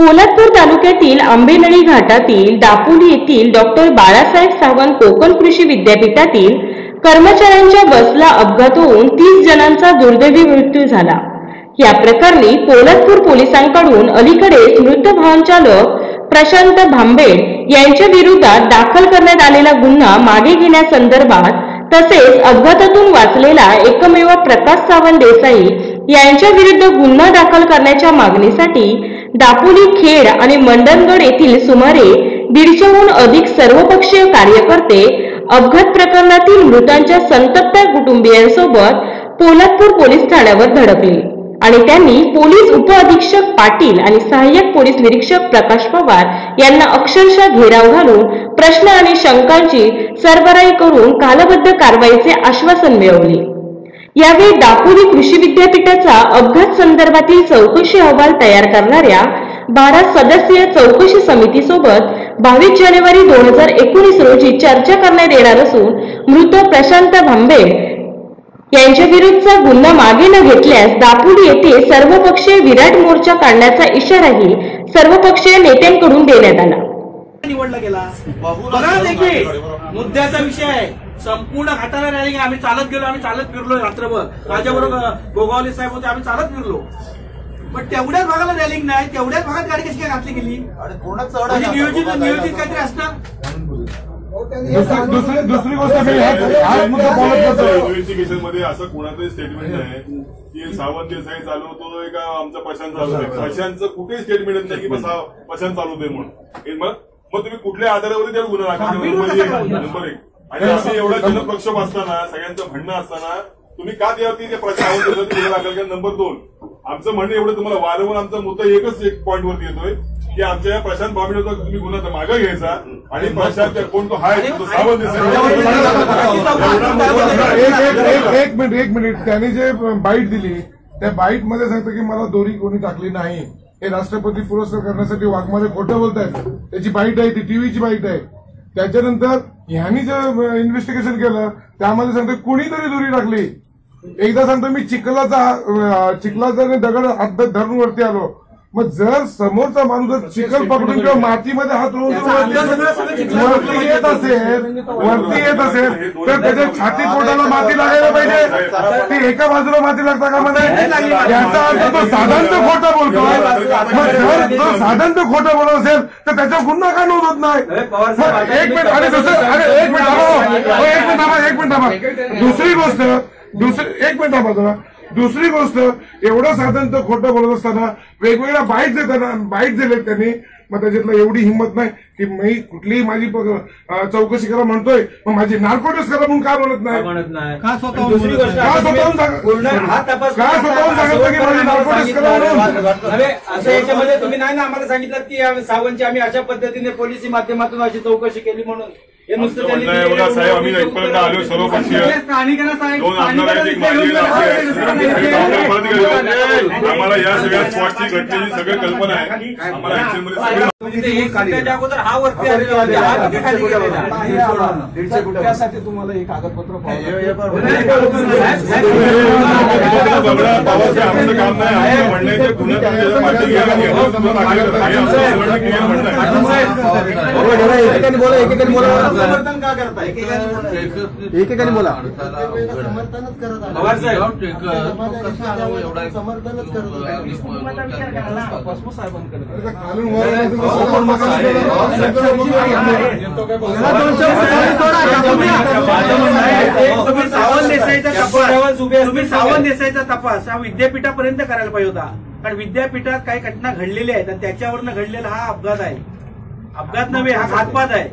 पोलादपूर तालुक्यातील आंबेनळी घाटातील दापोली येथील डॉक्टर बाळासाहेब सावंत कोकण कृषी विद्यापीठातील कर्मचाऱ्यांच्या बसला अपघात होऊन 30 जणांचा दुर्दैवी मृत्यू झाला। या प्रकरणी पोलादपूर पोलिसांकडून अलीकडेच मृत वाहन चालक प्रशांत भांबेड यांच्या विरोधात दाखल करण्यात आलेला गुन्हा मागे घेण्यासंदर्भात तसेच अपघातातून वाचलेला एकमेव प्रकाश सावंत देसाई यांच्या विरुद्ध गुन्हा दाखल करण्याच्या मागणीसाठी दापोली खेड आणि मंडणगड येथील सुमारे 150हून अधिक सर्वपक्षीय कार्यकर्ते अपघात प्रकरणातील मृतांच्या संतप्त कुटुंबियांसोबत पोलादपूर पोलीस ठाण्यावर धडकले आणि त्यांनी पोलीस उपअधीक्षक पाटील आणि सहाय्यक पोलीस निरीक्षक प्रकाश पवार यांना अक्षरशः घेराव घालून प्रश्न आणि शंकांची सरबराई करून कालबद्ध कारवाईचे आश्वासन मिळवले। यावेळी दापोली कृषी विद्यापीठाचा अपघात संदर्भातील चौकशी अहवाल तयार करणाऱ्या 12 सदस्यीय चौकशी समितीसोबत 22 जानेवारी 2019 रोजी चर्चा करण्यात येणार असून मृत प्रशांत भांबेड यांच्या विरुद्धचा गुन्हा मागे न घेतल्यास दापोली येथे सर्वपक्षीय विराट मोर्चा काढण्याचा इशाराही सर्वपक्षीय नेत्यांकडून देण्यात आला। निवडला गेला मुद्द्याचा विषय आहे। संपूर्ण घाटाला रॅलिंग आम्ही चालत गेलो, आम्ही चालत फिरलो रात्रभर। माझ्याबरोबर गोगावले साहेब होते, आम्ही चालत फिरलो। पण तेवढ्याच भागाला रॅलिंग नाही, तेवढ्याच भागात गाडी कशी काय घातली गेली? नियोजित काहीतरी असणार। दुसरी गोष्ट मध्ये असं कोणाचंही स्टेटमेंट आहे की सावंत देसाई चालवतोय का आमचा प्रशांत चालवतोय। प्रशांतचं कुठेही स्टेटमेंट नाही की प्रशांत चालवतोय म्हणून। मग तुम्ही कुठल्या आधारावर त्याला गुन्हा दाखल? नंबर 1। आणि असं एवढा जनप्रक्षोभ असताना, सगळ्यांचं म्हणणं असताना तुम्ही का त्यावरती गुन्हा दाखल केला? नंबर 2, आमचं म्हणणं एवढं तुम्हाला वारंवार आमचा मुद्दा एक पॉईंट वरती येतोय की आमच्या प्रशांत भांबेडचा तुम्ही गुन्हा मागे घ्यायचा आणि प्रशांत कोण तो हाय तो सावंत एक मिनिट त्यांनी जे बाईट दिली त्या बाईट मध्ये सांगतं की मला दोरी कोणी टाकली नाही, हे राष्ट्रपती पुरस्कार करण्यासाठी वाघमारे खोटं बोलतायत। त्याची बाईट आहे, ती टीव्हीची बाईट आहे। त्याच्यानंतर ह्यांनी जे इन्व्हेस्टिगेशन केलं त्यामध्ये सांगतं कुणीतरी दोरी टाकली। एकदा सांगतो मी चिखलाचा दगड हात धरून वरती आलो। मग जर समोरचा माणूस जर चिखल पकडून किंवा मातीमध्ये हात रोवून वरती येत असेल तर त्याच्या छाती पोटाला माती लागायला पाहिजे। ती एका बाजूला माती लागता का मध्ये याचा अर्थ तो साधारण खोटं बोलतोय। मग जर तो साधारण खोटं बोलत असेल तर त्याचा गुन्हा का नोंद होत नाही? एक मिनिट आणि एक मिनिट थांबा। दुसरी गोष्ट एवढं साधारण खोटं बोलत असताना वेगवेगळ्या बाईट दिलेत त्यांनी। मग त्याच्यातलं एवढी हिंमत नाही की मी कुठलीही माझी चौकशी करा म्हणतोय, मग माझी नार्कोटिक्स करा म्हणून का म्हणत नाही? का स्वतःहून सांगतो की माझी नार्कोटिक्स करा म्हणून? असं याच्यामध्ये तुम्ही नाही ना आम्हाला सांगितलं की सावंतची आम्ही अशा पद्धतीने पोलिसी माध्यमातून अशी चौकशी केली म्हणून? हे नुसतं साहेब आम्ही इथपर्यंत आलो सर्वपक्षीय आम्हाला या सगळ्या स्पॉटची घटनेची सगळी कल्पना आहे। आम्हाला अगोदर हा वरती त्यासाठी तुम्हाला एक कागदपत्र आमचं काम नाही, आमचं म्हणणं आहे समर्थन का करताय? एकेकाने बोला। समर्थनच तुम्ही सावंत देसाईचा तपास हा विद्यापीठापर्यंत करायला पाहिजे होता। कारण विद्यापीठात काही घटना घडलेल्या आहेत आणि त्याच्यावरनं घडलेला हा अपघात आहे। अपघात नव्हे, हा घातपात आहे।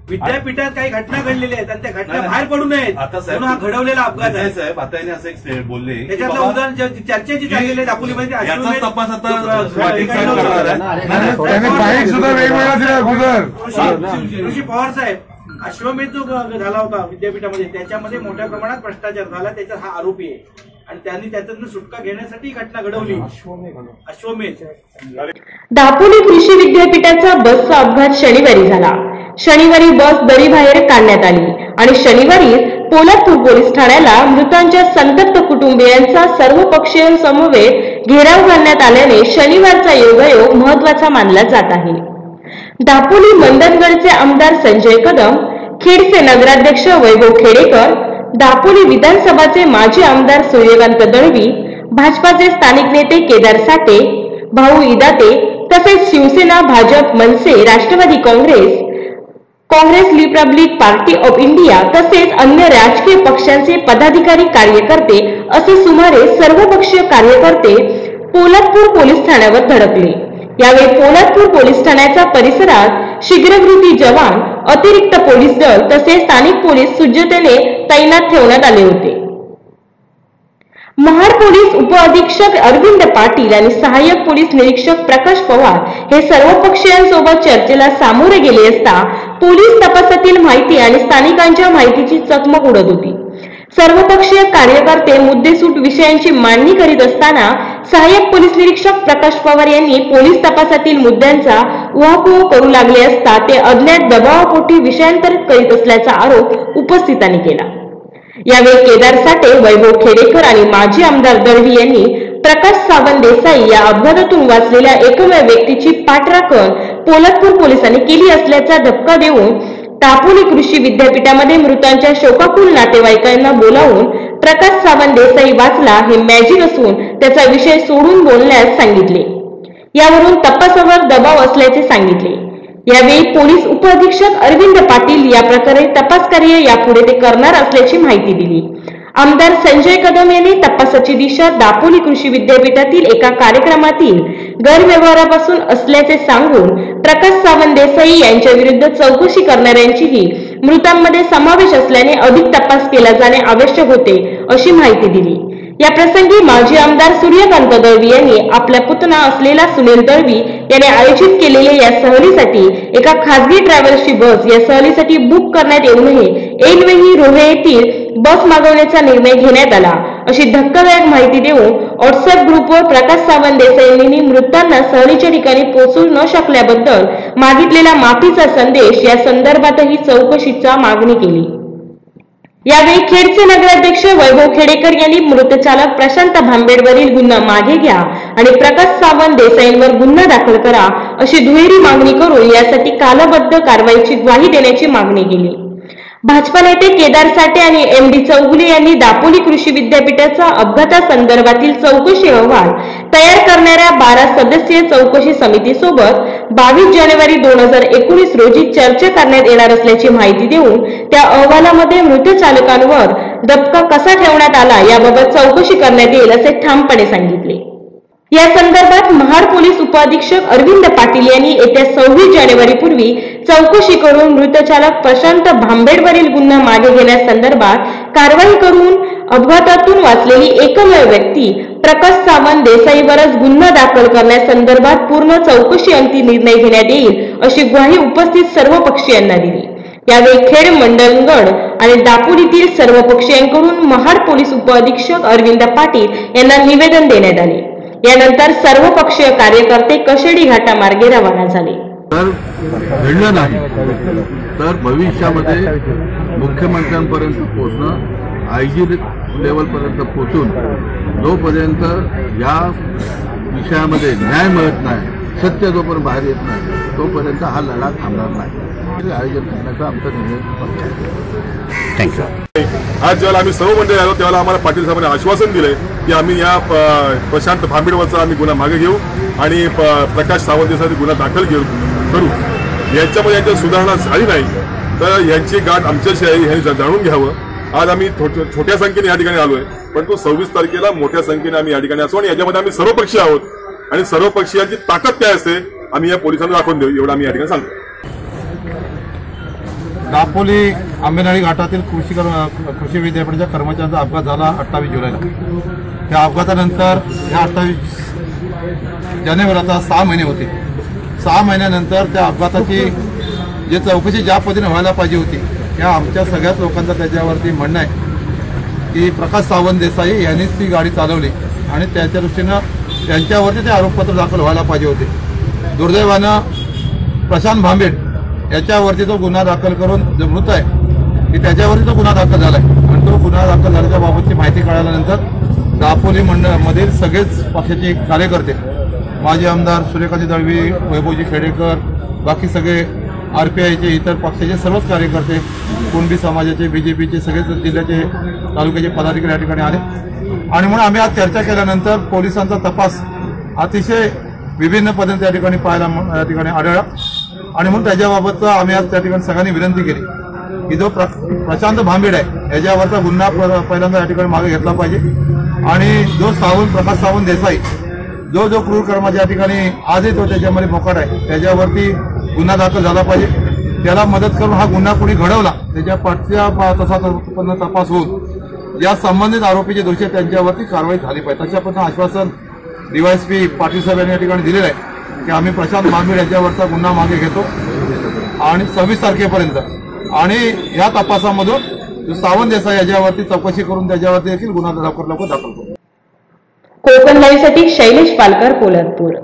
विद्यापीठात काही घटना घडलेल्या आहेत आणि त्या घटना बाहेर पडू नयेत म्हणून हा घडवलेला अपघात आहे। साहेब आता याने असं एक बोलले त्याच्यातलं उदाहरण चर्चेची झालेली आहे दापोलीमध्ये तपास आता ऋषी पवार साहेब अश्वमेध जो झाला होता विद्यापीठामध्ये त्याच्यामध्ये मोठ्या प्रमाणात भ्रष्टाचार झाला, त्याचा हा आरोपी आहे आणि त्यांनी त्यातून सुटका घेण्यासाठी घटना घडवली। अश्वमेध दापोली कृषी विद्यापीठाचा बसचा अपघात शनिवारी झाला। शनिवारी बस दरीबाहेर काढण्यात आली आणि शनिवारी पोलादपूर पोलीस ठाण्याला मृतांच्या संतप्त कुटुंबियांचा सर्वपक्षीय समवेत घेराव घालण्यात आल्याने शनिवारचा योगायोग महत्वाचा मानला जात आहे. दापोली मंडणगडचे आमदार संजय कदम, खेडचे नगराध्यक्ष वैभव खेडेकर, दापोली विधानसभाचे माजी आमदार सूर्यकांत दळवी, भाजपाचे स्थानिक नेते केदार साठे, भाऊ इदाते तसेच शिवसेना, भाजप, मनसे, Rashtrawadi Congress Republic party of India तसेच अन्य राजकीय पक्षांचे पदाधिकारी, कार्यकर्ते असे सुमारे सर्वपक्षीय कार्यकर्ते पोलादपूर पोलीस ठाण्यावर धडकले. यावेळी पोलादपूर पोलीस ठाण्याच्या परिसरात शीघ्रकृती जवान, अतिरिक्त पोलीस दल तसेच स्थानिक पोलीस सज्जतेने तैनात ठेवण्यात आले होते. महाड पोलीस उपअधीक्षक अरविंद पाटील आणि सहाय्यक पोलीस निरीक्षक प्रकाश पवार हे सर्वपक्षीयांसोबत चर्चेला सामोरे गेले असता पोलीस तपासातील माहिती आणि स्थानिकांच्या माहितीची चकमक उडत होती. सर्वपक्षीय कार्यकर्ते मुद्देसूद विषयांची मांडणी करीत असताना सहाय्यक पोलीस निरीक्षक प्रकाश पवार यांनी पोलीस तपासातील मुद्द्यांचा उहापोह करू लागले असता ते अज्ञात दबावापोटी विषयांतरित करीत असल्याचा आरोप उपस्थितांनी केला. यावेळी केदार साठे, वैभव खेडेकर आणि माजी आमदार दळवी यांनी प्रकाश सावंत देसाई या अपघातातून वाचलेल्या एकमेव व्यक्तीची पाठराखण पोलादपूर पोलिसांनी केली असल्याचा धक्का देऊन दापोली कृषी विद्यापीठामध्ये मृतांच्या शोकाकुल नातेवाईकांना बोलावून प्रकाश सावंत देसाई वाचला हे मॅजिक असून त्याचा विषय सोडून बोलण्यास सांगितले. यावरून तपासावर दबाव असल्याचे सांगितले. यावेळी पोलीस उपअधीक्षक अरविंद पाटील या प्रकारे तपास कार्य यापुढे ते करणार असल्याची माहिती दिली. आमदार संजय कदम यांनी तपासाची दिशा दापोली कृषी विद्यापीठातील एका कार्यक्रमातील गैरव्यवहारापासून असल्याचे सांगून प्रकाश सावंत देसाई यांच्या विरुद्ध चौकशी करणाऱ्यांचीही मृतांमध्ये समावेश असल्याने अधिक तपास केला जाणे आवश्यक होते अशी माहिती दिली. या प्रसंगी माजी आमदार सूर्यकांत दळवी यांनी आपला पुतना असलेला सुनील दळवी याने आयोजित केलेल्या या सहलीसाठी एका खासगी ट्रॅव्हल्सची बस या सहलीसाठी बुक करण्यात येऊ नये, ऐनवेळी रोहे येथील बस मागवण्याचा निर्णय घेण्यात आला अशी धक्कादायक माहिती देऊन व्हॉट्सअप ग्रुपवर प्रकाश सावंत देसाईंनी मृतांना सहलीच्या ठिकाणी पोहोचू न शकल्याबद्दल मागितलेला माफीचा संदेश या संदर्भातही चौकशीचा मागणी केली. यावेळी खेडचे नगराध्यक्ष वैभव खेडेकर यांनी मृतचालक प्रशांत भांबेडवरील गुन्हा मागे घ्या आणि प्रकाश सावंत देसाईंवर गुन्हा दाखल करा अशी दुहेरी मागणी करून यासाठी कालबद्ध कारवाईची ग्वाही देण्याची मागणी केली. भाजपा नेते केदार साठे आणि MD चौगुले यांनी दापोली कृषी विद्यापीठाचा अपघातासंदर्भातील चौकशी अहवाल तयार करणाऱ्या 12 सदस्यीय चौकशी समितीसोबत 22 जानेवारी 2019 रोजी चर्चा करण्यात येणार असल्याची माहिती देऊन त्या अहवालामध्ये मृत चालकांवर दबका कसा ठेवण्यात आला याबाबत चौकशी करण्यात येईल असे ठामपणे सांगितले. या संदर्भात महाड पोलीस उपअधीक्षक अरविंद पाटील यांनी येत्या 26 जानेवारी पूर्वी चौकशी करून मृतचालक प्रशांत भांबेडवरील गुन्हा मागे घेण्यासंदर्भात कारवाई करून अपघातातून वाचलेली एकमेव व्यक्ती प्रकाश सावंत देसाईवरच गुन्हा दाखल करण्यासंदर्भात पूर्ण चौकशी अंती निर्णय घेण्यात येईल अशी ग्वाही उपस्थित सर्व पक्षीयांना दिली. यावेळी खेड, मंडणगड आणि दापोलीतील सर्व पक्षीयांकडून महाड पोलीस उपअधीक्षक अरविंद पाटील यांना निवेदन देण्यात आले. यानंतर सर्व पक्षीय कार्यकर्ते कशेडी घाटामार्गे रवाना झाले. तर घडलं नाही तर भविष्यामध्ये मुख्यमंत्र्यांपर्यंत पोहोचणं, IG लेवलपर्यंत पोहोचून जोपर्यंत या विषयामध्ये न्याय मिळत नाही, सत्य जोपर्यंत बाहेर येत नाही तोपर्यंत हा लढा थांबणार नाही. आयोजन करण्याचा आमचा निर्णय आहे. थँक्यू. आज ज्यावेळेला आम्ही सर्व मंडळी आलो त्यावेळेला आम्हाला पाटील साहेबांनी आश्वासन दिलंय की आम्ही या प्रशांत भांबेडवरचा आम्ही गुन्हा मागे घेऊ आणि प्रकाश सावंत देसाई गुन्हा दाखल करू. यांच्यामध्ये यांच्या सुधारणा झाली नाही तर यांची गाठ आमच्याशी आहे हे जाणून घ्यावं. आज आम्ही छोट्या संख्येने या ठिकाणी आलोय, परंतु 26 तारखेला मोठ्या संख्येने आम्ही या ठिकाणी असू आणि याच्यामध्ये आम्ही सर्व पक्षीय आहोत आणि सर्व पक्षीयांची ताकद काय असते आम्ही या पोलिसांना दाखवून देऊ एवढं आम्ही या ठिकाणी सांगतो. दापोली आंबेनळी घाटातील कृषी विद्यापीठाच्या कर्मचाऱ्यांचा अपघात झाला 28 जुलैला. त्या अपघातानंतर या 28 जानेवारीला 6 महिने होते. 6 महिन्यानंतर त्या अपघाताची जे चौकशी ज्या पद्धतीने व्हायला पाहिजे होती त्या आमच्या सगळ्याच लोकांचं त्याच्यावरती म्हणणं आहे की प्रकाश सावंत देसाई यांनीच ती गाडी चालवली आणि त्याच्या दृष्टीनं त्यांच्यावरती ते आरोपपत्र दाखल व्हायला पाहिजे होते. दुर्दैवानं प्रशांत भांबेड याच्यावरती तो गुन्हा दाखल करून जो मृत आहे की त्याच्यावरती तो गुन्हा दाखल झाला आहे आणि तो गुन्हा दाखल झाल्याच्या बाबतची माहिती कळाल्यानंतर दापोली मंडळामधील सगळेच पक्षाचे कार्यकर्ते, माजी आमदार सूर्यकांत दळवी, वैभवजी खेडेकर, बाकी सगळे आरपीआयचे, इतर पक्षाचे सर्वच कार्यकर्ते, कुणबी समाजाचे, बीजेपीचे सगळेच जिल्ह्याचे तालुक्याचे पदाधिकारी या ठिकाणी आले आणि म्हणून आम्ही आज चर्चा केल्यानंतर पोलिसांचा तपास अतिशय विभिन्न पद्धतीने त्या ठिकाणी पाहायला या ठिकाणी आढळला आणि म्हणून त्याच्याबाबतचा आम्ही आज त्या ठिकाणी सगळ्यांनी विनंती केली की जो प्रशांत भांबेड आहे याच्यावरचा गुन्हा पहिल्यांदा या ठिकाणी मागे घेतला पाहिजे आणि जो प्रकाश सावंत देसाई जो क्रूर कर्माचा या ठिकाणी आजही तो त्याच्यामध्ये मोकाट आहे त्याच्यावरती गुन्हा दाखल झाला पाहिजे. त्याला मदत करून हा गुन्हा कोणी घडवला त्याच्या पाठच्या तसा तपास होऊन या संबंधित आरोपी जे दोषी आहेत त्यांच्यावरती कारवाई झाली पाहिजे. तशा पद्धतीने आश्वासन डीवायएसपी पाटील साहेब यांनी या ठिकाणी दिलेलं आहे की आम्ही प्रशांत भांबेड याच्यावरचा गुन्हा मागे घेतो आणि 26 तारखेपर्यंत आणि या तपासामधून जो सावंत देसाई याच्यावरती चौकशी करून त्याच्यावरती देखील गुन्हा लवकर दाखल करू. कोकण लाईव्हसाठी शैलेश पालकर, पोलादपूर.